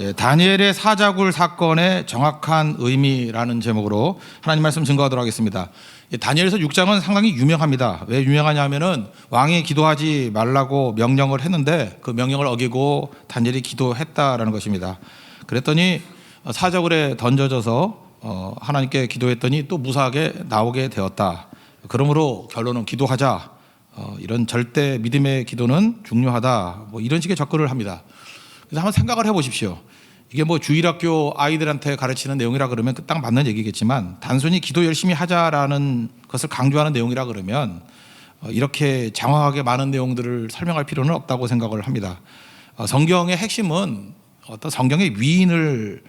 예, 다니엘의 사자굴 사건의 정확한 의미라는 제목으로 하나님 말씀 증거하도록 하겠습니다. 다니엘서 6장은 상당히 유명합니다. 왜 유명하냐면은 왕이 기도하지 말라고 명령을 했는데 그 명령을 어기고 다니엘이 기도했다라는 것입니다. 그랬더니 사자굴에 던져져서 하나님께 기도했더니 또 무사하게 나오게 되었다. 그러므로 결론은 기도하자. 이런 절대 믿음의 기도는 중요하다. 뭐 이런 식의 접근을 합니다. 그래서 한번 생각을 해보십시오. 이게 뭐 주일학교 아이들한테 가르치는 내용이라 그러면 딱 맞는 얘기겠지만 단순히 기도 열심히 하자라는 것을 강조하는 내용이라 그러면 이렇게 장황하게 많은 내용들을 설명할 필요는 없다고 생각을 합니다. 성경의 핵심은 어떤 성경의 위인을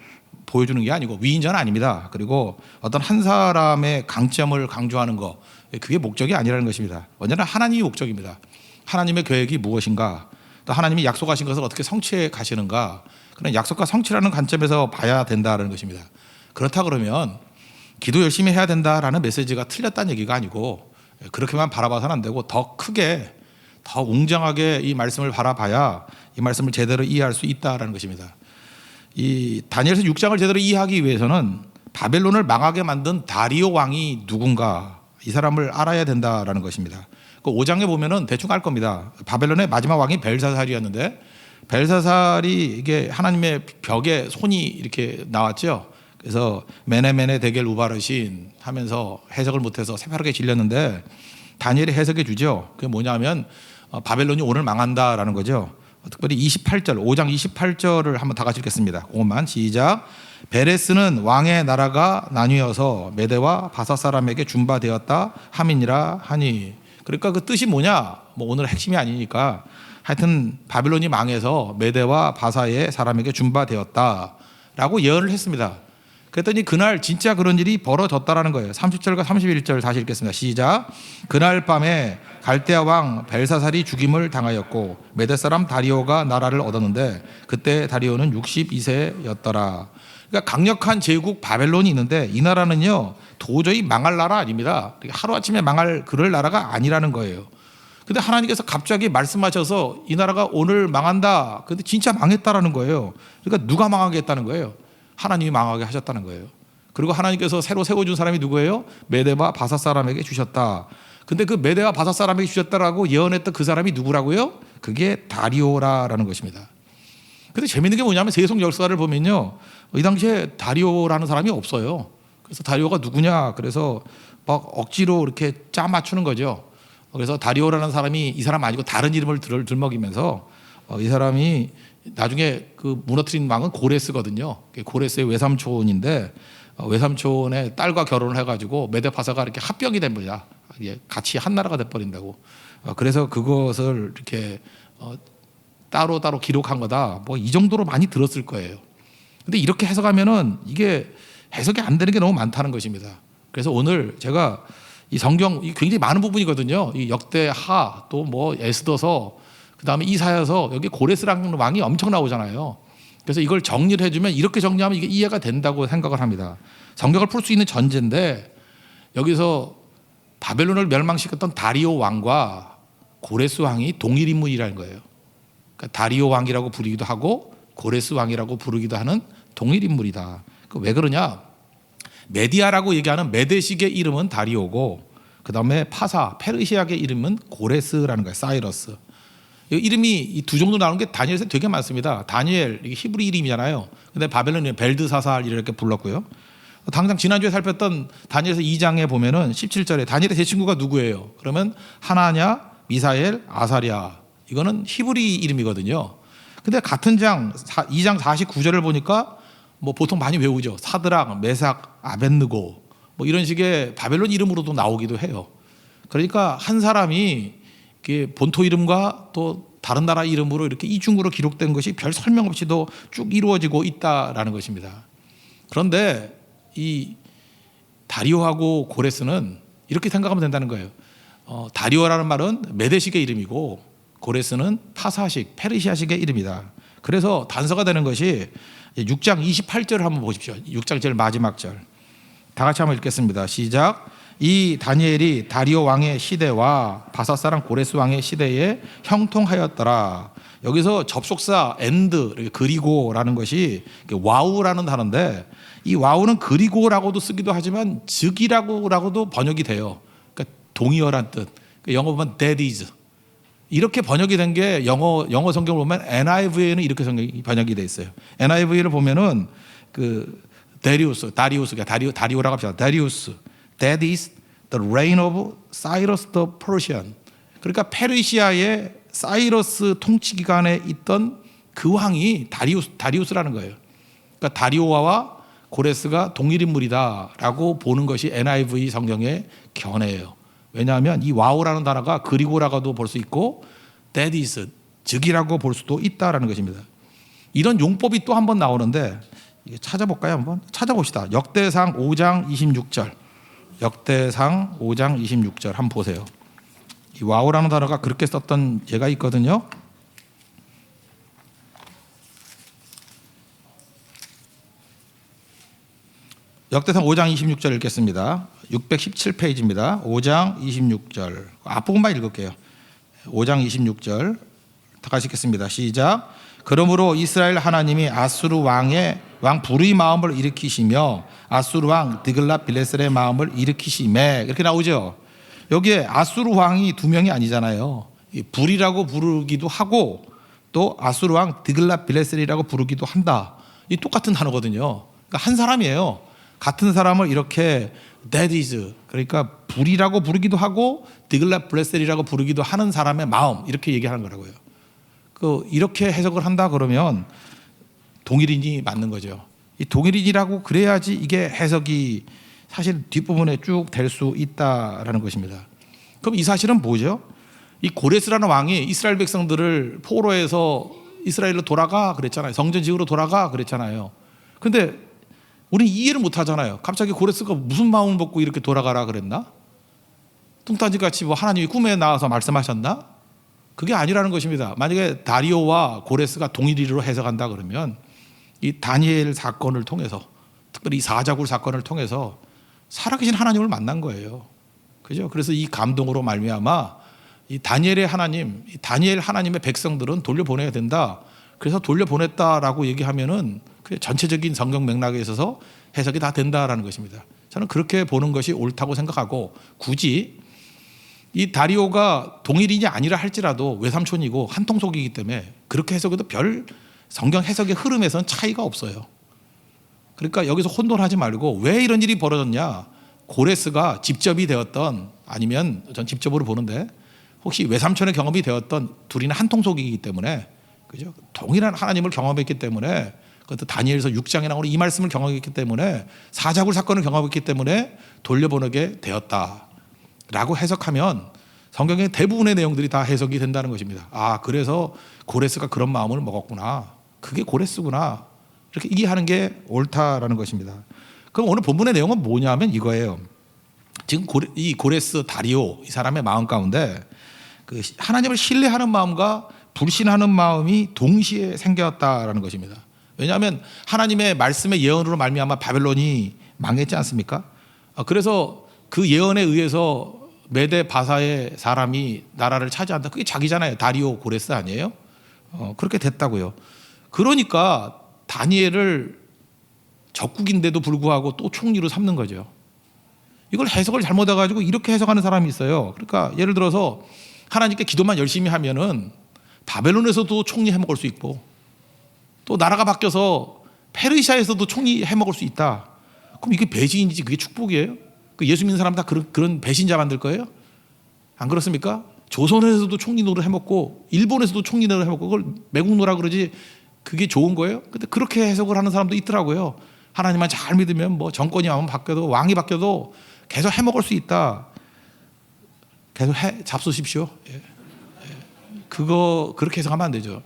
보여주는 게 아니고 위인전 아닙니다. 그리고 어떤 한 사람의 강점을 강조하는 거 그게 목적이 아니라는 것입니다. 언제나 하나님이 목적입니다. 하나님의 계획이 무엇인가, 또 하나님이 약속하신 것을 어떻게 성취해 가시는가, 그런 약속과 성취라는 관점에서 봐야 된다는 것입니다. 그렇다 그러면 기도 열심히 해야 된다라는 메시지가 틀렸다는 얘기가 아니고 그렇게만 바라봐서는 안 되고 더 크게 더 웅장하게 이 말씀을 바라봐야 이 말씀을 제대로 이해할 수 있다라는 것입니다. 이 다니엘서 6장을 제대로 이해하기 위해서는 바벨론을 망하게 만든 다리오 왕이 누군가 이 사람을 알아야 된다라는 것입니다. 그 5장에 보면은 대충 알 겁니다. 바벨론의 마지막 왕이 벨사살이었는데 벨사살이 이게 하나님의 벽에 손이 이렇게 나왔죠. 그래서 메네메네 데겔 우바르신 하면서 해석을 못해서 새파랗게 질렸는데 다니엘이 해석해 주죠. 그게 뭐냐면 바벨론이 오늘 망한다라는 거죠. 특별히 28절, 5장 28절을 한번 다 같이 읽겠습니다. 그것만 시작. 베레스는 왕의 나라가 나뉘어서 메대와 바사 사람에게 준바되었다 함이니라 하니. 그러니까 그 뜻이 뭐냐? 뭐 오늘 핵심이 아니니까 하여튼 바빌론이 망해서 메대와 바사의 사람에게 준바되었다라고 예언을 했습니다. 그랬더니 그날 진짜 그런 일이 벌어졌다라는 거예요. 30절과 31절 다시 읽겠습니다. 시작. 그날 밤에 갈대아 왕 벨사살이 죽임을 당하였고 메대 사람 다리오가 나라를 얻었는데 그때 다리오는 62세였더라. 그러니까 강력한 제국 바벨론이 있는데 이 나라는요 도저히 망할 나라 아닙니다. 하루아침에 망할 그럴 나라가 아니라는 거예요. 근데 하나님께서 갑자기 말씀하셔서 이 나라가 오늘 망한다. 근데 진짜 망했다라는 거예요. 그러니까 누가 망하게 했다는 거예요? 하나님이 망하게 하셨다는 거예요. 그리고 하나님께서 새로 세워준 사람이 누구예요? 메대와 바사 사람에게 주셨다. 근데 그 메대와 바사 사람에게 주셨다라고 예언했던 그 사람이 누구라고요? 그게 다리오라는 것입니다. 근데 재밌는 게 뭐냐면 세속 역사를 보면요, 이 당시에 다리오라는 사람이 없어요. 그래서 다리오가 누구냐? 그래서 막 억지로 이렇게 짜 맞추는 거죠. 그래서 다리오라는 사람이 이 사람 아니고 다른 이름을 들먹이면서 이 사람이 나중에 그 무너뜨린 왕은 고레스거든요. 고레스의 외삼촌인데 외삼촌의 딸과 결혼을 해가지고 메데파사가 이렇게 합병이 된 거야. 같이 한 나라가 돼버린다고. 그래서 그것을 이렇게 따로 기록한 거다. 뭐 이 정도로 많이 들었을 거예요. 근데 이렇게 해석하면은 이게 해석이 안 되는 게 너무 많다는 것입니다. 그래서 오늘 제가 이 성경 굉장히 많은 부분이거든요. 이 역대하 또 뭐 에스더서 그다음에 이사야서 여기 고레스라는 왕이 엄청 나오잖아요. 그래서 이걸 정리를 해주면 이렇게 정리하면 이게 이해가 된다고 생각을 합니다. 성경을 풀 수 있는 전제인데 여기서 바벨론을 멸망시켰던 다리오 왕과 고레스 왕이 동일 인물이라는 거예요. 그러니까 다리오 왕이라고 부르기도 하고 고레스 왕이라고 부르기도 하는 동일 인물이다. 왜 그러냐? 메디아라고 얘기하는 메대식의 이름은 다리오고 그 다음에 파사 페르시아의 이름은 고레스라는 거예요. 사이러스. 이름이 이 두 정도 나오는 게 다니엘에서 되게 많습니다. 다니엘 이게 히브리 이름이잖아요. 근데 바벨론이 벨드사살 이렇게 불렀고요. 당장 지난주에 살폈던 다니엘서 2장에 보면은 17절에 다니엘의 제 친구가 누구예요? 그러면 하나냐, 미사엘, 아사랴. 이거는 히브리 이름이거든요. 근데 같은 장 2장 49절을 보니까 뭐 보통 많이 외우죠. 사드락, 메삭, 아벳느고 뭐 이런 식의 바벨론 이름으로도 나오기도 해요. 그러니까 한 사람이 본토 이름과 또 다른 나라 이름으로 이렇게 이중으로 기록된 것이 별 설명 없이도 쭉 이루어지고 있다라는 것입니다. 그런데 이 다리오하고 고레스는 이렇게 생각하면 된다는 거예요. 다리오라는 말은 메대식의 이름이고 고레스는 파사식, 페르시아식의 이름이다. 그래서 단서가 되는 것이 6장 28절을 한번 보십시오. 6장 제일 마지막 절. 다 같이 한번 읽겠습니다. 시작. 이 다니엘이 다리오 왕의 시대와 바사 사람 고레스 왕의 시대에 형통하였더라. 여기서 접속사 and 그리고라는 것이 와우라는 단어인데 이 와우는 그리고라고도 쓰기도 하지만 즉이라고도 번역이 돼요. 그러니까 동의어란 뜻. 영어 보면 that is 이렇게 번역이 된 게 영어 성경을 보면 NIV에는 이렇게 번역이 돼 있어요. NIV를 보면은 그 다리오라고 합시다. 다리우스. That is the reign of Cyrus the Persian. 그러니까 페르시아의 사이러스 통치 기간에 있던 그 왕이 다리우스라는 거예요. 그러니까 다리오와 고레스가 동일 인물이다라고 보는 것이 NIV 성경의 견해예요. 왜냐하면 이 와우라는 단어가 그리고라고도 볼 수 있고 that is 즉이라고 볼 수도 있다라는 것입니다. 이런 용법이 또 한 번 나오는데 찾아볼까요? 한번 찾아봅시다. 역대상 5장 26절. 역대상 5장 26절 한번 보세요. 이 와우라는 단어가 그렇게 썼던 예가 있거든요. 역대상 5장 26절 읽겠습니다. 617페이지입니다. 5장 26절 앞부분만 읽을게요. 5장 26절 다 같이 읽겠습니다. 시작. 그러므로 이스라엘 하나님이 아수르 왕 불의 마음을 일으키시며 아수르 왕 드글랏 빌레셀의 마음을 일으키시매 이렇게 나오죠. 여기에 아수르 왕이 두 명이 아니잖아요. 불이라고 부르기도 하고 또 아수르 왕 드글랏 빌레셀이라고 부르기도 한다. 이 똑같은 단어거든요. 그러니까 한 사람이에요. 같은 사람을 이렇게 that is 그러니까 불이라고 부르기도 하고 드글랏 빌레셀이라고 부르기도 하는 사람의 마음 이렇게 얘기하는 거라고요. 이렇게 해석을 한다 그러면 동일인이 맞는 거죠. 이 동일인이라고 그래야지 이게 해석이 사실 뒷부분에 쭉 될 수 있다라는 것입니다. 그럼 이 사실은 뭐죠? 이 고레스라는 왕이 이스라엘 백성들을 포로에서 이스라엘로 돌아가 그랬잖아요. 성전 지으러 돌아가 그랬잖아요. 근데 우리는 이해를 못 하잖아요. 갑자기 고레스가 무슨 마음을 먹고 이렇게 돌아가라 그랬나? 뚱딴지같이 뭐 하나님이 꿈에 나와서 말씀하셨나? 그게 아니라는 것입니다. 만약에 다리오와 고레스가 동일이로 해석한다 그러면 이 다니엘 사건을 통해서 특별히 이 사자굴 사건을 통해서 살아계신 하나님을 만난 거예요. 그죠? 그래서 이 감동으로 말미암아 이 다니엘 하나님의 백성들은 돌려보내야 된다. 그래서 돌려보냈다라고 얘기하면은 그 전체적인 성경 맥락에 있어서 해석이 다 된다라는 것입니다. 저는 그렇게 보는 것이 옳다고 생각하고 굳이 이 다리오가 동일인이 아니라 할지라도 외삼촌이고 한통속이기 때문에 그렇게 해석해도 별 성경 해석의 흐름에서는 차이가 없어요. 그러니까 여기서 혼돈하지 말고 왜 이런 일이 벌어졌냐. 고레스가 직접이 되었던 아니면 전 직접으로 보는데 혹시 외삼촌의 경험이 되었던 둘이는 한통속이기 때문에 그죠? 동일한 하나님을 경험했기 때문에 그것도 다니엘서 6장에 나오는 이 말씀을 경험했기 때문에 사자굴 사건을 경험했기 때문에 돌려보내게 되었다라고 해석하면 성경의 대부분의 내용들이 다 해석이 된다는 것입니다. 아, 그래서 고레스가 그런 마음을 먹었구나. 그게 고레스구나. 이렇게 이해하는 게 옳다라는 것입니다. 그럼 오늘 본문의 내용은 뭐냐면 이거예요. 지금 이 고레스 다리오 이 사람의 마음 가운데 그 하나님을 신뢰하는 마음과 불신하는 마음이 동시에 생겼다라는 것입니다. 왜냐하면 하나님의 말씀의 예언으로 말미암아 바벨론이 망했지 않습니까? 그래서 그 예언에 의해서 메데 바사의 사람이 나라를 차지한다. 그게 자기잖아요. 다리오 고레스 아니에요? 그렇게 됐다고요. 그러니까 다니엘을 적국인데도 불구하고 또 총리로 삼는 거죠. 이걸 해석을 잘못해가지고 이렇게 해석하는 사람이 있어요. 그러니까 예를 들어서 하나님께 기도만 열심히 하면은 바벨론에서도 총리 해먹을 수 있고 또 나라가 바뀌어서 페르시아에서도 총리 해먹을 수 있다. 그럼 이게 배신인지 그게 축복이에요? 그 예수 믿는 사람 다 그런 배신자 만들 거예요? 안 그렇습니까? 조선에서도 총리 노릇 해먹고 일본에서도 총리 노릇 해먹고 그걸 매국 노라 그러지 그게 좋은 거예요? 근데 그렇게 해석을 하는 사람도 있더라고요. 하나님만 잘 믿으면 뭐 정권이 바뀌어도 왕이 바뀌어도 계속 해먹을 수 있다. 계속 잡수십시오. 예. 그거 그렇게 해석하면 안 되죠.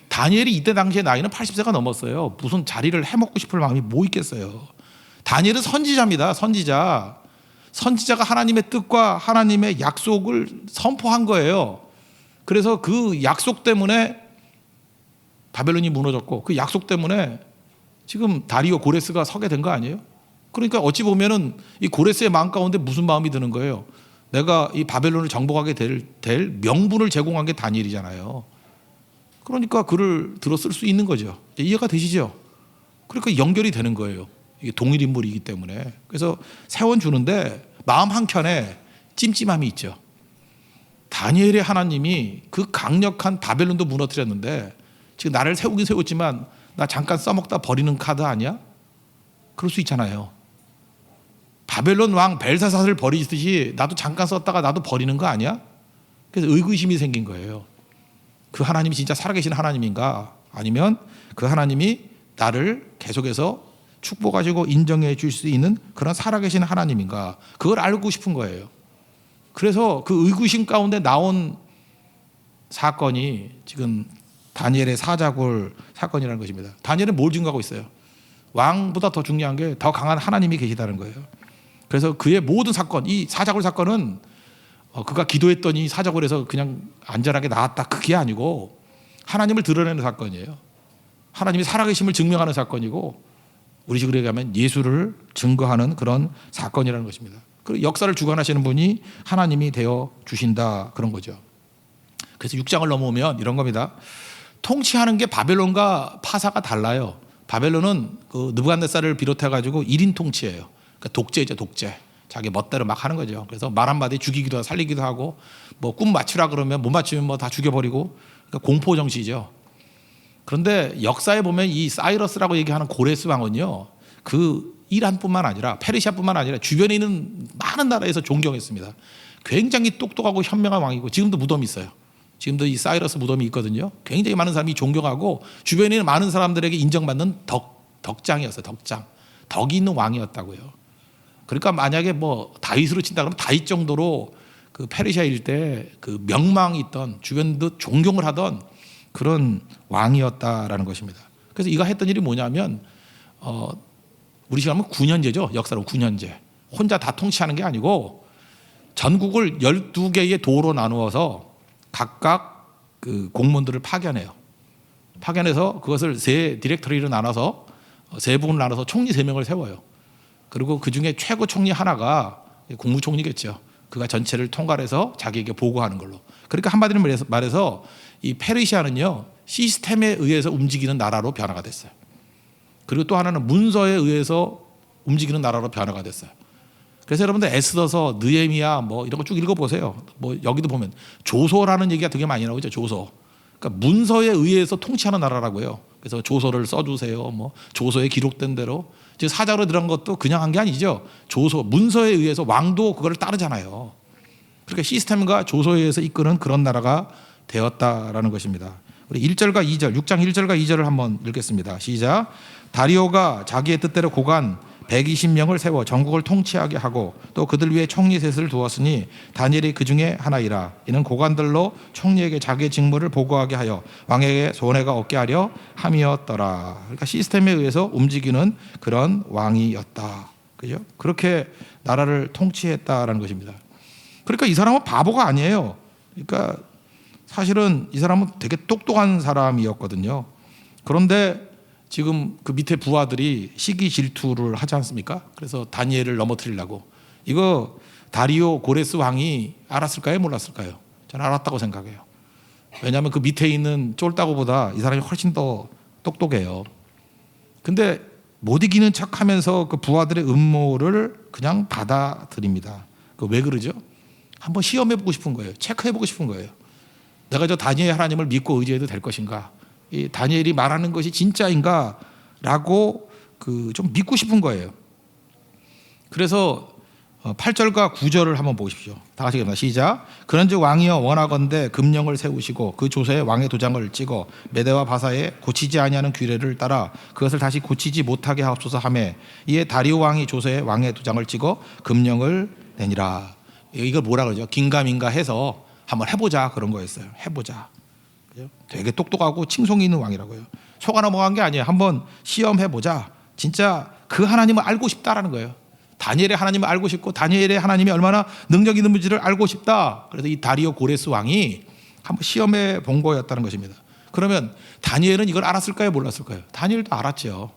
다니엘이 이때 당시에 나이는 80세가 넘었어요. 무슨 자리를 해먹고 싶을 마음이 뭐 있겠어요. 다니엘은 선지자입니다. 선지자가 하나님의 뜻과 하나님의 약속을 선포한 거예요. 그래서 그 약속 때문에 바벨론이 무너졌고 그 약속 때문에 지금 다리오 고레스가 서게 된 거 아니에요? 그러니까 어찌 보면은 이 고레스의 마음 가운데 무슨 마음이 드는 거예요? 내가 이 바벨론을 정복하게 될 명분을 제공한 게 다니엘이잖아요. 그러니까 글을 들어 쓸 수 있는 거죠. 이해가 되시죠? 그러니까 연결이 되는 거예요. 이게 동일 인물이기 때문에. 그래서 세원 주는데 마음 한켠에 찜찜함이 있죠. 다니엘의 하나님이 그 강력한 바벨론도 무너뜨렸는데 지금 나를 세우긴 세웠지만 나 잠깐 써먹다 버리는 카드 아니야? 그럴 수 있잖아요. 바벨론 왕 벨사사를 버리듯이 나도 잠깐 썼다가 나도 버리는 거 아니야? 그래서 의구심이 생긴 거예요. 그 하나님이 진짜 살아계신 하나님인가? 아니면 그 하나님이 나를 계속해서 축복하시고 인정해 줄 수 있는 그런 살아계신 하나님인가? 그걸 알고 싶은 거예요. 그래서 그 의구심 가운데 나온 사건이 지금 다니엘의 사자굴 사건이라는 것입니다. 다니엘은 뭘 증거하고 있어요? 왕보다 더 중요한 게 더 강한 하나님이 계시다는 거예요. 그래서 그의 모든 사건, 이 사자굴 사건은 그가 기도했더니 사자굴에서 그냥 안전하게 나왔다, 그게 아니고 하나님을 드러내는 사건이에요. 하나님이 살아계심을 증명하는 사건이고 우리 식으로 얘기하면 예수를 증거하는 그런 사건이라는 것입니다. 그리고 역사를 주관하시는 분이 하나님이 되어 주신다, 그런 거죠. 그래서 6장을 넘어오면 이런 겁니다. 통치하는 게 바벨론과 파사가 달라요. 바벨론은 그 느부갓네살을 비롯해 가지고 1인 통치예요. 그러니까 독재죠, 독재. 자기 멋대로 막 하는 거죠. 그래서 말 한마디 죽이기도 하고 살리기도 하고 뭐 꿈 맞추라 그러면 못 맞추면 뭐 다 죽여버리고, 그러니까 공포 정치죠. 그런데 역사에 보면 이 사이러스라고 얘기하는 고레스 왕은요, 그 이란뿐만 아니라 페르시아뿐만 아니라 주변에 있는 많은 나라에서 존경했습니다. 굉장히 똑똑하고 현명한 왕이고 지금도 무덤이 있어요. 지금도 이 사이러스 무덤이 있거든요. 굉장히 많은 사람이 존경하고 주변에 있는 많은 사람들에게 인정받는 덕장이었어요. 덕장. 덕이 있는 왕이었다고요. 그러니까 만약에 뭐 다윗으로 친다 그러면 다윗 정도로 그 페르시아 일대 그 명망이 있던, 주변도 존경을 하던 그런 왕이었다라는 것입니다. 그래서 이가 했던 일이 뭐냐면 우리 시간 하면 9년제죠. 역사로 9년제. 혼자 다 통치하는 게 아니고 전국을 12개의 도로 나누어서 각각 그 공무원들을 파견해요. 파견해서 그것을 세 디렉터리로 나눠서 세 부분을 나눠서 총리 3명을 세워요. 그리고 그중에 최고 총리 하나가 국무총리겠죠. 그가 전체를 통괄해서 자기에게 보고하는 걸로. 그러니까 한마디로 말해서 이 페르시아는요, 시스템에 의해서 움직이는 나라로 변화가 됐어요. 그리고 또 하나는 문서에 의해서 움직이는 나라로 변화가 됐어요. 그래서 여러분들 에스더서, 느헤미야 뭐 이런 거 쭉 읽어보세요. 뭐 여기도 보면 조서라는 얘기가 되게 많이 나오죠. 조서. 그러니까 문서에 의해서 통치하는 나라라고요. 그래서 조서를 써주세요. 뭐 조서에 기록된 대로. 지금 사자로 들어간 것도 그냥 한 게 아니죠. 조서, 문서에 의해서 왕도 그걸 따르잖아요. 그러니까 시스템과 조서에 의해서 이끄는 그런 나라가 되었다라는 것입니다. 우리 1절과 2절, 6장 1절과 2절을 한번 읽겠습니다. 시작. 다리오가 자기의 뜻대로 고관 120명을 세워 전국을 통치하게 하고 또 그들 위에 총리 셋을 두었으니 다니엘이 그 중에 하나이라. 이는 고관들로 총리에게 자기의 직무를 보고하게 하여 왕에게 손해가 없게 하려 함이었더라. 그러니까 시스템에 의해서 움직이는 그런 왕이었다. 그죠? 그렇게 나라를 통치했다라는 것입니다. 그러니까 이 사람은 바보가 아니에요. 그러니까 사실은 이 사람은 되게 똑똑한 사람이었거든요. 그런데 지금 그 밑에 부하들이 시기 질투를 하지 않습니까? 그래서 다니엘을 넘어뜨리려고. 이거 다리오 고레스 왕이 알았을까요? 몰랐을까요? 저는 알았다고 생각해요. 왜냐하면 그 밑에 있는 쫄따구보다 이 사람이 훨씬 더 똑똑해요. 근데 못 이기는 척하면서 그 부하들의 음모를 그냥 받아들입니다. 그 왜 그러죠? 한번 시험해보고 싶은 거예요. 체크해보고 싶은 거예요. 내가 저 다니엘 하나님을 믿고 의지해도 될 것인가? 이 다니엘이 말하는 것이 진짜인가라고 좀 믿고 싶은 거예요. 그래서 8절과 9절을 한번 보십시오. 다 같이 읽습니다. 시작. 그런즉 왕이여 원하건대 금령을 세우시고 그 조서에 왕의 도장을 찍어 메대와 바사에 고치지 아니하는 규례를 따라 그것을 다시 고치지 못하게 하옵소서 하매 이에 다리오 왕이 조서에 왕의 도장을 찍어 금령을 내니라. 이걸 뭐라 그러죠? 긴가민가 해서 한번 해보자 그런 거였어요. 해보자. 되게 똑똑하고 칭송이 있는 왕이라고요. 속아 넘어간 게 아니에요. 한번 시험해보자. 진짜 그 하나님을 알고 싶다라는 거예요. 다니엘의 하나님을 알고 싶고 다니엘의 하나님이 얼마나 능력 있는 분지를 알고 싶다. 그래서 이 다리오 고레스 왕이 한번 시험해 본 거였다는 것입니다. 그러면 다니엘은 이걸 알았을까요? 몰랐을까요? 다니엘도 알았죠.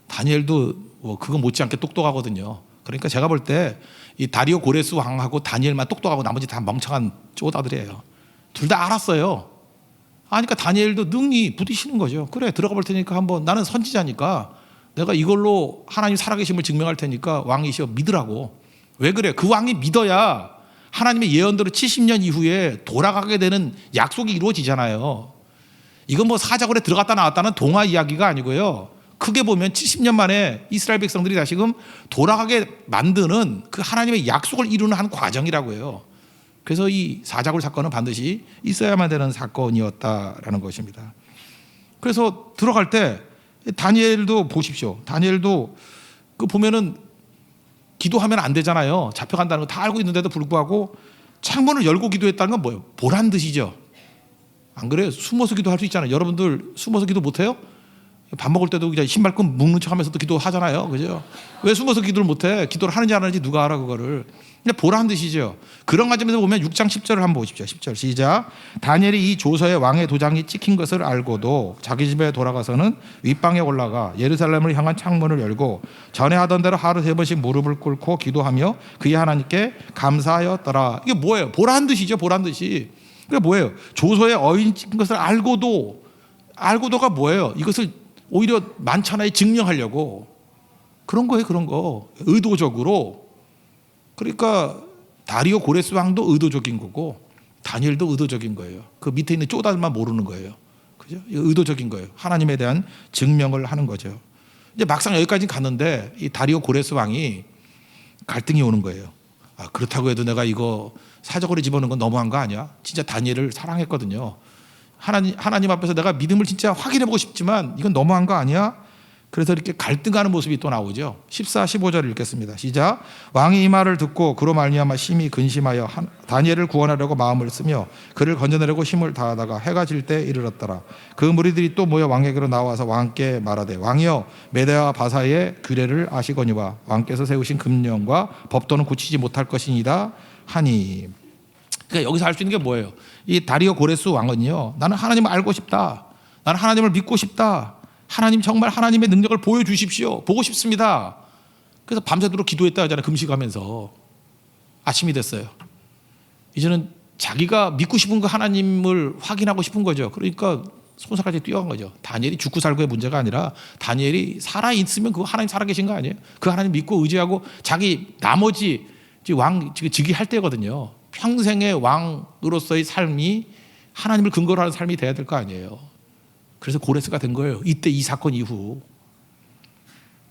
다니엘도 그거 못지않게 똑똑하거든요. 그러니까 제가 볼 때 이 다리오 고레스 왕하고 다니엘만 똑똑하고 나머지 다 멍청한 쪼다들이에요. 둘 다 알았어요. 그러니까 다니엘도 능히 부딪히는 거죠. 그래, 들어가 볼 테니까 한번, 나는 선지자니까 내가 이걸로 하나님 살아계심을 증명할 테니까 왕이시여 믿으라고. 왜 그래? 그 왕이 믿어야 하나님의 예언대로 70년 이후에 돌아가게 되는 약속이 이루어지잖아요. 이건 뭐 사자굴에 들어갔다 나왔다는 동화 이야기가 아니고요. 크게 보면 70년 만에 이스라엘 백성들이 다시금 돌아가게 만드는 그 하나님의 약속을 이루는 한 과정이라고요. 그래서 이 사자굴 사건은 반드시 있어야만 되는 사건이었다라는 것입니다. 그래서 들어갈 때 다니엘도 보십시오. 다니엘도 그 보면은 기도하면 안 되잖아요. 잡혀간다는 거 다 알고 있는데도 불구하고 창문을 열고 기도했다는 건 뭐예요? 보란 듯이죠. 안 그래요? 숨어서 기도할 수 있잖아요. 여러분들 숨어서 기도 못해요? 밥 먹을 때도 그냥 신발끈 묶는 척 하면서도 기도하잖아요. 그죠? 왜 숨어서 기도를 못해? 기도를 하는지 안 하는지 누가 알아 그거를. 그냥 보란 듯이죠. 그런 관점에서 보면 6장 10절을 한번 보십시오. 10절 시작. 다니엘이 이 조서에 왕의 도장이 찍힌 것을 알고도 자기 집에 돌아가서는 윗방에 올라가 예루살렘을 향한 창문을 열고 전에 하던 대로 하루 3번씩 무릎을 꿇고 기도하며 그의 하나님께 감사하였더라. 이게 뭐예요? 보란 듯이죠. 보란 듯이. 그게 뭐예요? 조서에 어인 찍힌 것을 알고도가 뭐예요? 이것을 오히려 만천하에 증명하려고 그런 거예요. 그런 거 의도적으로. 그러니까 다리오 고레스 왕도 의도적인 거고 다니엘도 의도적인 거예요. 그 밑에 있는 쪼다들만 모르는 거예요. 그죠? 의도적인 거예요. 하나님에 대한 증명을 하는 거죠. 이제 막상 여기까지 갔는데 이 다리오 고레스 왕이 갈등이 오는 거예요. 아, 그렇다고 해도 내가 이거 사자굴에 집어넣은 건 너무한 거 아니야? 진짜 다니엘을 사랑했거든요. 하나님 앞에서 내가 믿음을 진짜 확인해보고 싶지만 이건 너무한 거 아니야? 그래서 이렇게 갈등하는 모습이 또 나오죠. 14, 15절을 읽겠습니다. 시작. 왕이 이 말을 듣고 그로 말미암아 심히 근심하여 다니엘을 구원하려고 마음을 쓰며 그를 건져내려고 힘을 다하다가 해가 질 때 이르렀더라. 그 무리들이 또 모여 왕에게로 나와서 왕께 말하되 왕이여 메대와 바사의 규례를 아시거니와 왕께서 세우신 금령과 법도는 고치지 못할 것이니이다 하니. 그러니까 여기서 알 수 있는 게 뭐예요? 이 다리오 고레스 왕은요, 나는 하나님을 알고 싶다. 나는 하나님을 믿고 싶다. 하나님 정말 하나님의 능력을 보여주십시오. 보고 싶습니다. 그래서 밤새도록 기도했다 하잖아요. 금식하면서. 아침이 됐어요. 이제는 자기가 믿고 싶은 그 하나님을 확인하고 싶은 거죠. 그러니까 손살까지 뛰어간 거죠. 다니엘이 죽고 살고의 문제가 아니라 다니엘이 살아있으면 그 하나님 살아계신 거 아니에요? 그 하나님 믿고 의지하고 자기 나머지 즉위할 때거든요. 평생의 왕으로서의 삶이 하나님을 근거로 하는 삶이 돼야 될 거 아니에요. 그래서 고레스가 된 거예요. 이때 이 사건 이후.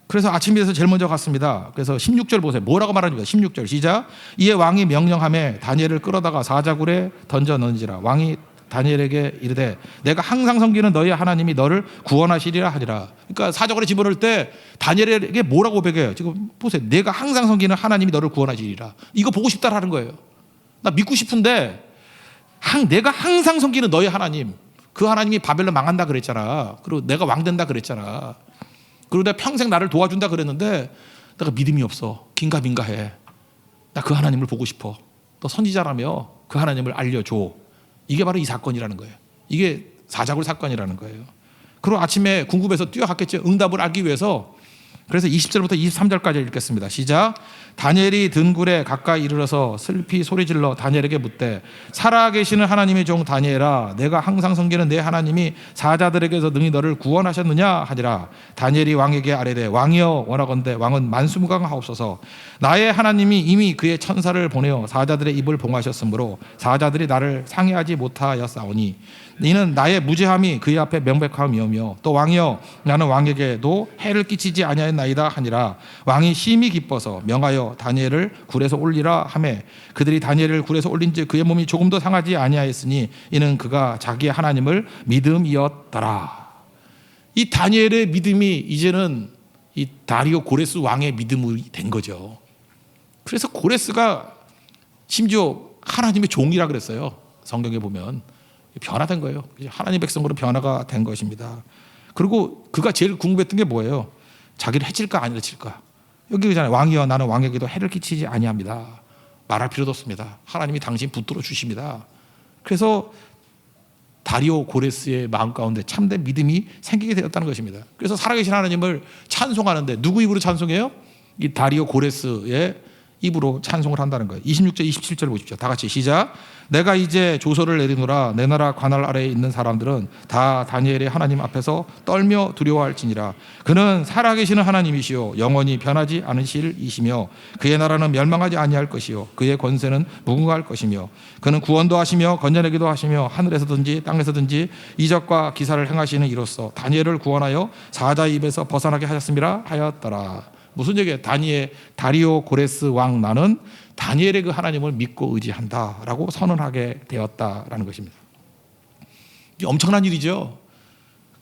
그래서 아침에 돼서 제일 먼저 갔습니다. 그래서 16절 보세요. 뭐라고 말합니까? 16절 시작. 이에 왕이 명령하며 다니엘을 끌어다가 사자굴에 던져 넣은지라. 왕이 다니엘에게 이르되 내가 항상 섬기는 너희 하나님이 너를 구원하시리라 하니라. 그러니까 사자굴에 집어넣을 때 다니엘에게 뭐라고 고백해요? 지금 보세요. 내가 항상 섬기는 하나님이 너를 구원하시리라. 이거 보고 싶다라는 거예요. 나 믿고 싶은데 내가 항상 섬기는 너희 하나님, 그 하나님이 바벨론 망한다 그랬잖아. 그리고 내가 왕 된다 그랬잖아. 그리고 내가 평생 나를 도와준다 그랬는데 내가 믿음이 없어. 긴가민가해. 나 그 하나님을 보고 싶어. 너 선지자라며 그 하나님을 알려줘. 이게 바로 이 사건이라는 거예요. 이게 사자굴 사건이라는 거예요. 그리고 아침에 궁금해서 뛰어갔겠죠. 응답을 알기 위해서. 그래서 20절부터 23절까지 읽겠습니다. 시작. 다니엘이 든 굴에 가까이 이르러서 슬피 소리질러 다니엘에게 묻되 살아계시는 하나님의 종 다니엘아 내가 항상 섬기는 내 하나님이 사자들에게서 능히 너를 구원하셨느냐 하니라. 다니엘이 왕에게 아뢰되 왕이여 원하건대 왕은 만수무강하옵소서. 나의 하나님이 이미 그의 천사를 보내어 사자들의 입을 봉하셨으므로 사자들이 나를 상해하지 못하였사오니 이는 나의 무죄함이 그의 앞에 명백함이오며 또 왕이여 나는 왕에게도 해를 끼치지 아니하였나이다 하니라. 왕이 심히 기뻐서 명하여 다니엘을 굴에서 올리라 하매 그들이 다니엘을 굴에서 올린즉 그의 몸이 조금도 상하지 아니하였으니 이는 그가 자기의 하나님을 믿음이었더라. 이 다니엘의 믿음이 이제는 이 다리오 고레스 왕의 믿음이 된 거죠. 그래서 고레스가 심지어 하나님의 종이라 그랬어요. 성경에 보면 변화된 거예요. 하나님 백성으로 변화가 된 것입니다. 그리고 그가 제일 궁금했던 게 뭐예요? 자기를 해칠까 안 해칠까? 여기 그잖아요. 왕이여 나는 왕에게도 해를 끼치지 아니합니다. 말할 필요도 없습니다. 하나님이 당신 붙들어 주십니다. 그래서 다리오 고레스의 마음 가운데 참된 믿음이 생기게 되었다는 것입니다. 그래서 살아계신 하나님을 찬송하는데 누구 입으로 찬송해요? 이 다리오 고레스의 입으로 찬송을 한다는 거예요. 26절 27절 보십시오. 다 같이 시작. 내가 이제 조서를 내리노라. 내 나라 관할 아래에 있는 사람들은 다 다니엘의 하나님 앞에서 떨며 두려워할지니라. 그는 살아계시는 하나님이시요 영원히 변하지 않으실 이시며 그의 나라는 멸망하지 아니할 것이요 그의 권세는 무궁할 것이며 그는 구원도 하시며 건져내기도 하시며 하늘에서든지 땅에서든지 이적과 기사를 행하시는 이로써 다니엘을 구원하여 사자의 입에서 벗어나게 하셨음이라 하였더라. 무슨 얘기예요? 다리오 고레스 왕 나는 다니엘의 그 하나님을 믿고 의지한다라고 선언하게 되었다라는 것입니다. 이게 엄청난 일이죠.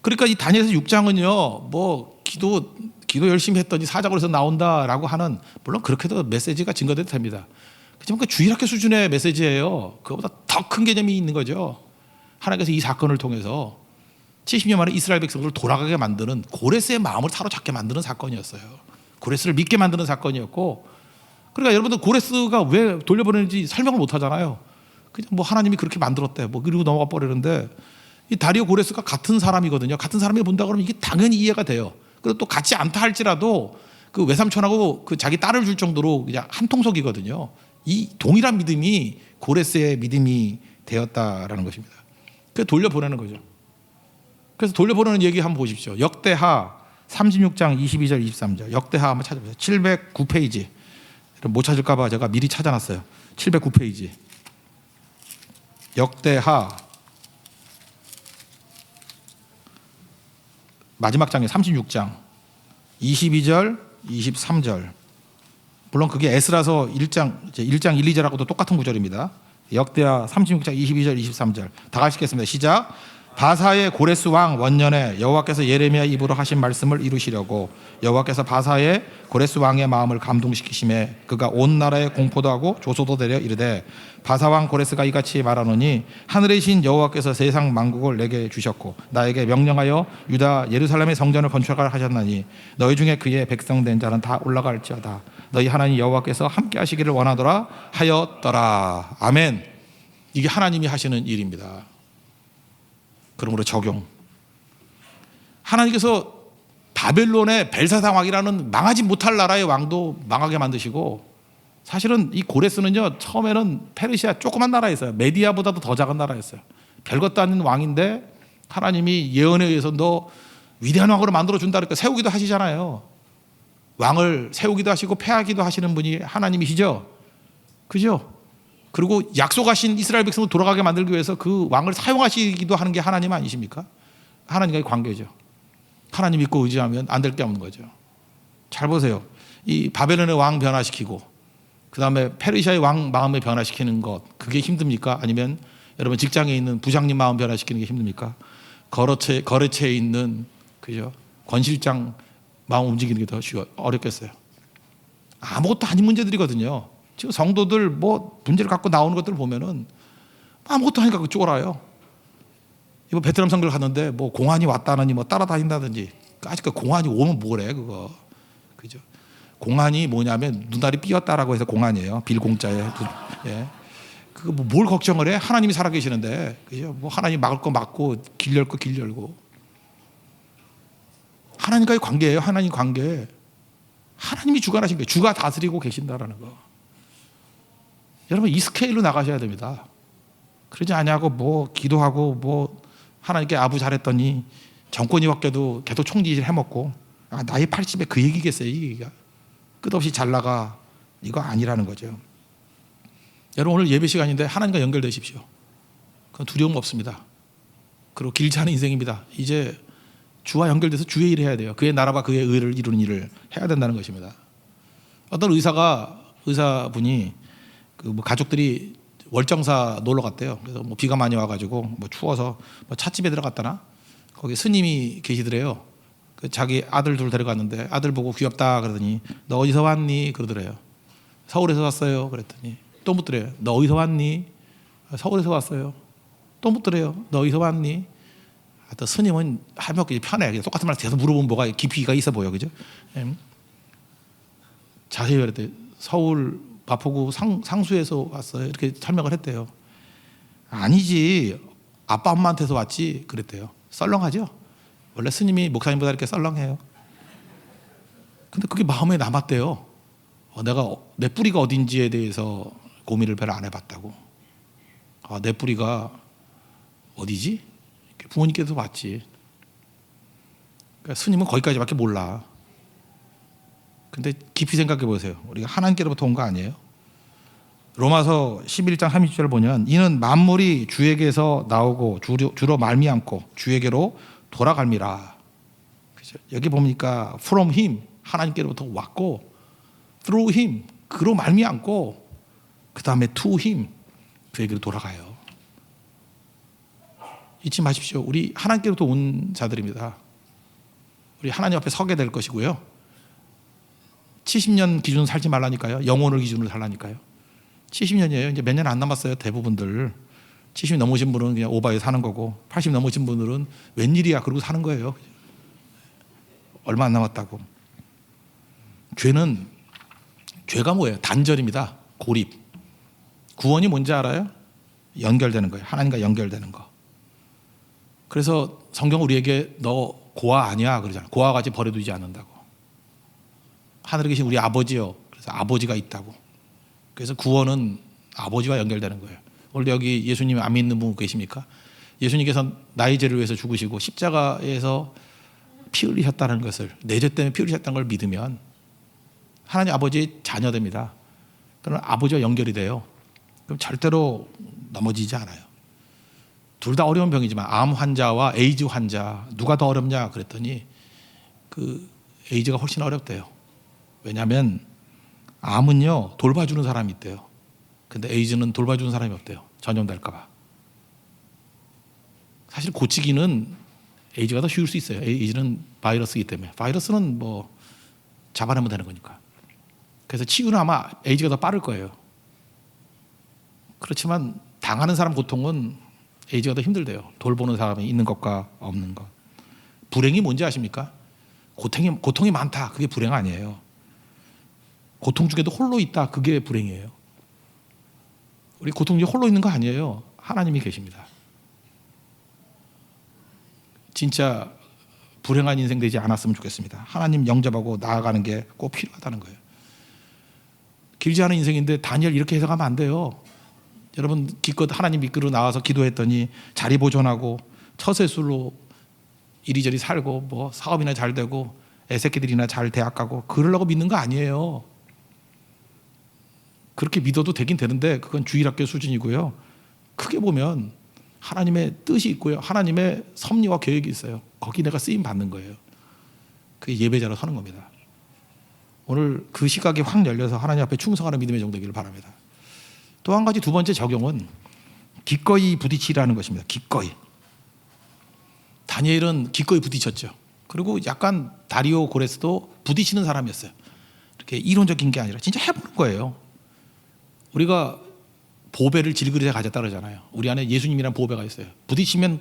그러니까 이 다니엘서 6장은요, 뭐 기도 열심히 했더니 사자굴에서 나온다라고 하는, 물론 그렇게도 메시지가 증거돼도 됩니다. 그렇지만 그 주일학교 수준의 메시지예요. 그거보다 더 큰 개념이 있는 거죠. 하나님께서 이 사건을 통해서 70년 만에 이스라엘 백성을 돌아가게 만드는, 고레스의 마음을 사로잡게 만드는 사건이었어요. 고레스를 믿게 만드는 사건이었고, 그러니까 여러분들 고레스가 왜 돌려보내는지 설명을 못 하잖아요. 그냥 뭐 하나님이 그렇게 만들었대, 뭐 그리고 넘어가 버리는데, 이 다리오 고레스가 같은 사람이거든요. 같은 사람이 본다 그러면 이게 당연히 이해가 돼요. 그리고 또 같이 않다 할지라도 그 외삼촌하고 그 자기 딸을 줄 정도로 그냥 한 통속이거든요. 이 동일한 믿음이 고레스의 믿음이 되었다라는 것입니다. 그래서 돌려보내는 거죠. 그래서 돌려보내는 얘기 한번 보십시오. 역대하 36장 22절 23절 역대하 한번 찾아보세요. 709페이지. 못 찾을까 봐 제가 미리 찾아놨어요. 709페이지. 역대하 마지막 장에 36장 22절 23절. 물론 그게 에스라서 1장 1, 2절하고도 똑같은 구절입니다. 역대하 36장 22절 23절 다 같이 읽겠습니다. 시작. 바사의 고레스 왕 원년에 여호와께서 예레미야 입으로 하신 말씀을 이루시려고 여호와께서 바사의 고레스 왕의 마음을 감동시키심에 그가 온 나라에 공포도 하고 조소도 내려 이르되 바사 왕 고레스가 이같이 말하노니 하늘의 신 여호와께서 세상 만국을 내게 주셨고 나에게 명령하여 유다 예루살렘의 성전을 건축하라 하셨나니 너희 중에 그의 백성 된 자는 다 올라갈지어다. 너희 하나님 여호와께서 함께 하시기를 원하더라 하였더라. 아멘. 이게 하나님이 하시는 일입니다. 그러므로 적용. 하나님께서 바벨론의 벨사상 왕이라는 망하지 못할 나라의 왕도 망하게 만드시고, 사실은 이 고레스는요 처음에는 페르시아 조그만 나라였어요. 메디아보다도 더 작은 나라였어요. 별것도 아닌 왕인데 하나님이 예언에 의해서 너 위대한 왕으로 만들어준다 그러니까 세우기도 하시잖아요. 왕을 세우기도 하시고 폐하기도 하시는 분이 하나님이시죠. 그죠? 그리고 약속하신 이스라엘 백성을 돌아가게 만들기 위해서 그 왕을 사용하시기도 하는 게 하나님 아니십니까? 하나님과의 관계죠. 하나님 믿고 의지하면 안 될 게 없는 거죠. 잘 보세요. 이 바벨론의 왕 변화시키고 그 다음에 페르시아의 왕 마음을 변화시키는 것, 그게 힘듭니까? 아니면 여러분 직장에 있는 부장님 마음 변화시키는 게 힘듭니까? 거래처에 있는 그죠? 권 실장 마음 움직이는 게 더 어렵겠어요. 아무것도 아닌 문제들이거든요. 지금 성도들 뭐 문제를 갖고 나오는 것들을 보면은 아무것도 아니까 쫄아요. 이번 베트남 선교를 갔는데 뭐 공안이 왔다느니 뭐 따라다닌다든지, 아직 그 공안이 오면 뭐래 그거, 그죠? 공안이 뭐냐면 눈알이 삐었다라고 해서 공안이에요. 빌공자에. 예. 그거 뭐 뭘 걱정을 해? 하나님이 살아계시는데, 그죠? 뭐 하나님 막을 거 막고 길 열 거 길 열고. 하나님과의 관계예요. 하나님 관계. 하나님이 주관하신 거예요. 주가 다스리고 계신다라는 거. 여러분 이 스케일로 나가셔야 됩니다. 그러지 아니하고 뭐 기도하고 뭐 하나님께 아부 잘했더니 정권이 바뀌어도 계속 총리질 해먹고, 나이 80에 그 얘기겠어요. 이 얘기가 끝없이 잘 나가, 이거 아니라는 거죠. 여러분 오늘 예배 시간인데 하나님과 연결되십시오. 그건 두려움 없습니다. 그리고 길지 않은 인생입니다. 이제 주와 연결돼서 주의 일을 해야 돼요. 그의 나라와 그의 의를 이루는 일을 해야 된다는 것입니다. 어떤 의사분이 그 뭐 가족들이 월정사 놀러 갔대요. 그래서 뭐 비가 많이 와가지고 뭐 추워서 뭐 찻집에 들어갔다나 거기 스님이 계시더래요. 그 자기 아들 둘 데려갔는데 아들 보고 귀엽다 그러더니 너 어디서 왔니? 그러더래요. 서울에서 왔어요. 그랬더니 또 묻더래요. 너 어디서 왔니? 서울에서 왔어요. 또 묻더래요. 너 어디서 왔니? 또 스님은 하면 편해. 똑같은 말 계속 물어보면 뭐가 깊이가 있어 보여, 그죠? 자세히 그랬대. 서울 마포구 상수에서 왔어요. 이렇게 설명을 했대요. 아니지, 아빠 엄마한테서 왔지 그랬대요. 썰렁하죠? 원래 스님이 목사님보다 이렇게 썰렁해요. 근데 그게 마음에 남았대요. 내가 내 뿌리가 어딘지에 대해서 고민을 별로 안 해봤다고. 내 뿌리가 어디지? 부모님께서 봤지. 그러니까 스님은 거기까지밖에 몰라. 근데 깊이 생각해 보세요. 우리가 하나님께로부터 온 거 아니에요? 로마서 11장 30절을 보면 이는 만물이 주에게서 나오고 주로 말미암고 주에게로 돌아갈미라. 그죠? 여기 보니까 from him 하나님께로부터 왔고 through him 그로 말미암고 그 다음에 to him 그에게로 돌아가요. 잊지 마십시오. 우리 하나님께로부터 온 자들입니다. 우리 하나님 앞에 서게 될 것이고요. 70년 기준 살지 말라니까요. 영혼을 기준으로 살라니까요. 70년이에요. 이제 몇 년 안 남았어요. 대부분들 70 넘으신 분은 그냥 오바에 사는 거고 80 넘으신 분들은 웬일이야 그러고 사는 거예요. 얼마 안 남았다고. 죄가 뭐예요? 단절입니다. 고립. 구원이 뭔지 알아요? 연결되는 거예요. 하나님과 연결되는 거. 그래서 성경 우리에게 너 고아 아니야 그러잖아요. 고아 같이 버려두지 않는다고. 하늘에 계신 우리 아버지요. 그래서 아버지가 있다고. 그래서 구원은 아버지와 연결되는 거예요. 오늘 여기 예수님 안 믿는 분 계십니까? 예수님께서 나의 죄를 위해서 죽으시고 십자가에서 피 흘리셨다는 것을, 내 죄 때문에 피 흘리셨다는 걸 믿으면 하나님 아버지의 자녀됩니다. 그러면 아버지와 연결이 돼요. 그럼 절대로 넘어지지 않아요. 둘 다 어려운 병이지만 암 환자와 에이즈 환자 누가 더 어렵냐 그랬더니 그 에이즈가 훨씬 어렵대요. 왜냐하면 암은요 돌봐주는 사람이 있대요. 근데 에이즈는 돌봐주는 사람이 없대요. 전염될까 봐. 사실 고치기는 에이즈가 더 쉬울 수 있어요. 에이즈는 바이러스이기 때문에. 바이러스는 뭐 잡아내면 되는 거니까. 그래서 치유는 아마 에이즈가 더 빠를 거예요. 그렇지만 당하는 사람 고통은 에이즈가 더 힘들대요. 돌보는 사람이 있는 것과 없는 것. 불행이 뭔지 아십니까? 고통이 많다. 그게 불행 아니에요. 고통 중에도 홀로 있다. 그게 불행이에요. 우리 고통 중에 홀로 있는 거 아니에요. 하나님이 계십니다. 진짜 불행한 인생 되지 않았으면 좋겠습니다. 하나님 영접하고 나아가는 게 꼭 필요하다는 거예요. 길지 않은 인생인데 다니엘 이렇게 해석하면 안 돼요. 여러분 기껏 하나님 이끌어 나와서 기도했더니 자리 보존하고 처세술로 이리저리 살고 뭐 사업이나 잘 되고 애새끼들이나 잘 대학 가고 그러려고 믿는 거 아니에요. 그렇게 믿어도 되긴 되는데 그건 주일학교 수준이고요. 크게 보면 하나님의 뜻이 있고요. 하나님의 섭리와 계획이 있어요. 거기 내가 쓰임 받는 거예요. 그게 예배자로 서는 겁니다. 오늘 그 시각이 확 열려서 하나님 앞에 충성하는 믿음의 종 되기를 바랍니다. 또 한 가지 두 번째 적용은 기꺼이 부딪히라는 것입니다. 기꺼이. 다니엘은 기꺼이 부딪혔죠. 그리고 약간 다리오 고레스도 부딪히는 사람이었어요. 이렇게 이론적인 게 아니라 진짜 해보는 거예요. 우리가 보배를 질그릇에 가졌다 그러잖아요. 우리 안에 예수님이란 보배가 있어요. 부딪히면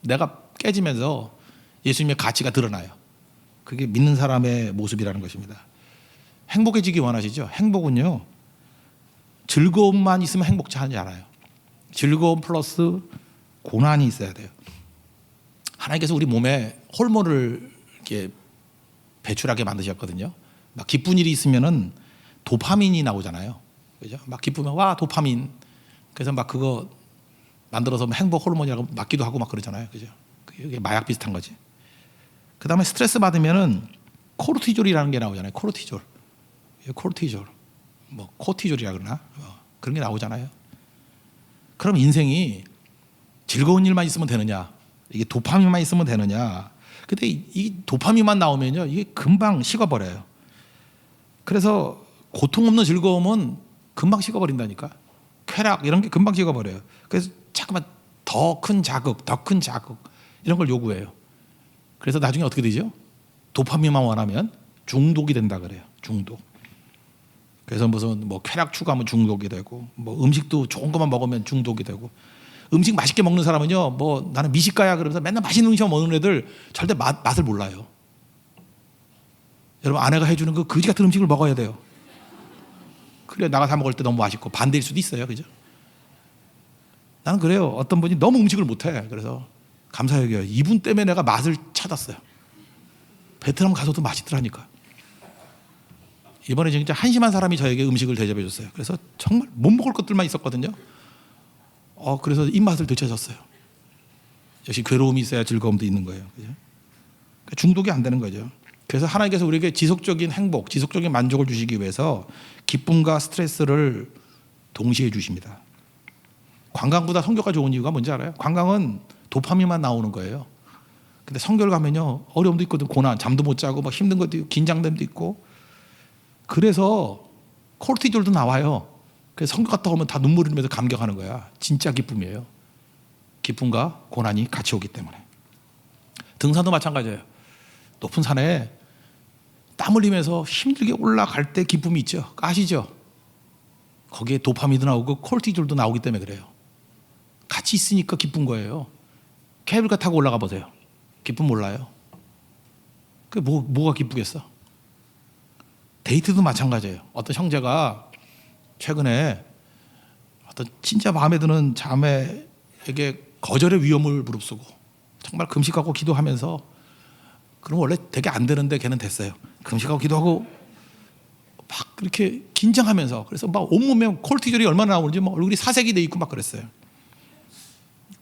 내가 깨지면서 예수님의 가치가 드러나요. 그게 믿는 사람의 모습이라는 것입니다. 행복해지기 원하시죠? 행복은요 즐거움만 있으면 행복지 않아요. 즐거움 플러스 고난이 있어야 돼요. 하나님께서 우리 몸에 호르몬을 이렇게 배출하게 만드셨거든요. 막 기쁜 일이 있으면은 도파민이 나오잖아요. 그죠? 막 기쁘면 와 도파민. 그래서 막 그거 만들어서 행복 호르몬이라고 맞기도 하고 막 그러잖아요. 그죠? 그게 마약 비슷한 거지. 그 다음에 스트레스 받으면은 코르티졸이라는 게 나오잖아요. 코르티졸. 뭐 코티졸이라 그러나 그런 게 나오잖아요. 그럼 인생이 즐거운 일만 있으면 되느냐? 이게 도파민만 있으면 되느냐? 근데 이 도파민만 나오면요 이게 금방 식어버려요. 그래서 고통 없는 즐거움은 금방 식어버린다니까. 쾌락 이런 게 금방 식어버려요. 그래서 자꾸만 더 큰 자극 이런 걸 요구해요. 그래서 나중에 어떻게 되죠? 도파민만 원하면 중독이 된다 그래요. 중독. 그래서 무슨 뭐 쾌락 추구하면 중독이 되고 뭐 음식도 좋은 것만 먹으면 중독이 되고 음식 맛있게 먹는 사람은요 뭐 나는 미식가야 그러면서 맨날 맛있는 음식 먹는 애들 절대 맛을 몰라요. 여러분 아내가 해주는 그 거지 같은 음식을 먹어야 돼요. 그래 나가 사 먹을 때 너무 맛있고 반대일 수도 있어요. 그죠? 나는 그래요. 어떤 분이 너무 음식을 못해. 그래서 감사해요. 이분 때문에 내가 맛을 찾았어요. 베트남 가서도 맛있더라니까. 이번에 진짜 한심한 사람이 저에게 음식을 대접해 줬어요. 그래서 정말 못 먹을 것들만 있었거든요. 그래서 입맛을 되찾았어요. 역시 괴로움이 있어야 즐거움도 있는 거예요. 그죠? 그러니까 중독이 안 되는 거죠. 그래서 하나님께서 우리에게 지속적인 행복, 지속적인 만족을 주시기 위해서 기쁨과 스트레스를 동시에 주십니다. 관광보다 선교가 좋은 이유가 뭔지 알아요? 관광은 도파민만 나오는 거예요. 근데 선교를 가면요, 어려움도 있거든. 고난, 잠도 못 자고 막 힘든 것도 있고 긴장됨도 있고. 그래서 코르티졸도 나와요. 그래서 선교 갔다 오면 다 눈물 흘리면서 감격하는 거야. 진짜 기쁨이에요. 기쁨과 고난이 같이 오기 때문에. 등산도 마찬가지예요. 높은 산에 땀 흘리면서 힘들게 올라갈 때 기쁨이 있죠. 아시죠? 거기에 도파민도 나오고 코르티졸도 나오기 때문에 그래요. 같이 있으니까 기쁜 거예요. 케이블카 타고 올라가 보세요. 기쁨 몰라요. 뭐가 기쁘겠어? 데이트도 마찬가지예요. 어떤 형제가 최근에 어떤 진짜 마음에 드는 자매에게 거절의 위험을 무릅쓰고 정말 금식하고 기도하면서, 그럼 원래 되게 안 되는데 걔는 됐어요. 금식하고 기도하고 막 그렇게 긴장하면서, 그래서 막 온몸에 콜티졸이 얼마나 나오는지 막 얼굴이 사색이 돼 있고 막 그랬어요.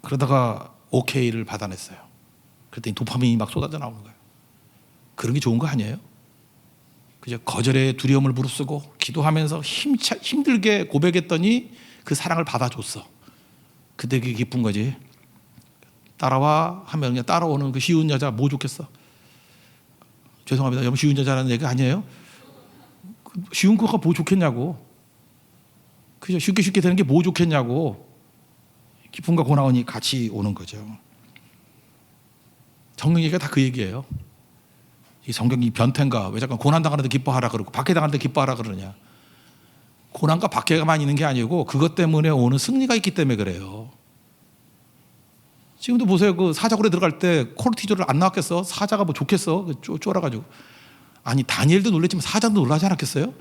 그러다가 오케이를 받아냈어요. 그랬더니 도파민이 막 쏟아져 나오는 거예요. 그런 게 좋은 거 아니에요? 그죠? 거절의 두려움을 무릅쓰고 기도하면서 힘들게 고백했더니 그 사랑을 받아줬어. 그때 그게 기쁜 거지. 따라와 하면 그냥 따라오는 그 쉬운 여자 뭐 좋겠어? 죄송합니다. 여러분, 쉬운 여자라는 얘기 아니에요? 쉬운 거가 뭐 좋겠냐고. 그죠? 쉽게 되는 게 뭐 좋겠냐고. 기쁨과 고난이 같이 오는 거죠. 성경 얘기가 다 그 얘기예요. 이 성경이 변태인가? 왜 자꾸 고난 당하는데 기뻐하라 그러고 박해 당하는데 기뻐하라 그러냐? 고난과 박해가만 있는 게 아니고 그것 때문에 오는 승리가 있기 때문에 그래요. 지금도 보세요. 그 사자굴에 들어갈 때 코르티졸을 안 나왔겠어? 사자가 뭐 좋겠어? 쫄아가지고. 아니, 다니엘도 놀랬지만 사자도 놀라지 않았겠어요?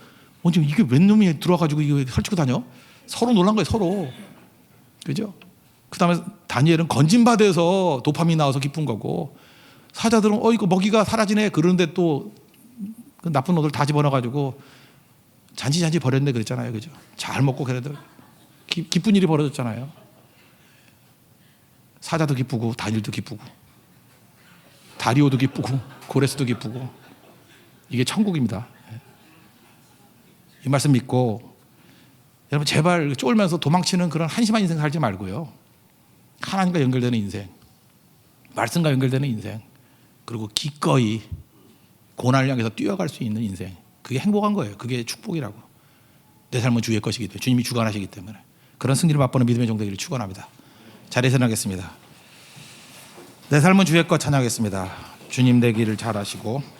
지금 이게 웬 놈이 들어와가지고 이거 펼치고 다녀? 서로 놀란 거예요, 서로. 그죠? 그 다음에 다니엘은 건진받아서 도파민 나와서 기쁜 거고, 사자들은 이거 먹이가 사라지네 그러는데 또 그 나쁜 놈들 다 집어넣어가지고 잔지 버렸네 그랬잖아요. 그죠? 잘 먹고 그래도 기쁜 일이 벌어졌잖아요. 사자도 기쁘고 다니엘도 기쁘고 다리오도 기쁘고 고레스도 기쁘고. 이게 천국입니다. 이 말씀 믿고 여러분, 제발 쫄면서 도망치는 그런 한심한 인생 살지 말고요. 하나님과 연결되는 인생, 말씀과 연결되는 인생, 그리고 기꺼이 고난을 향해서 뛰어갈 수 있는 인생, 그게 행복한 거예요. 그게 축복이라고. 내 삶은 주의 것이기 때문에, 주님이 주관하시기 때문에 그런 승리를 맛보는 믿음의 종되기를 축원합니다. 자리에서 나겠습니다. 내 삶은 주의 것 찬양하겠습니다. 주님 되기를 잘하시고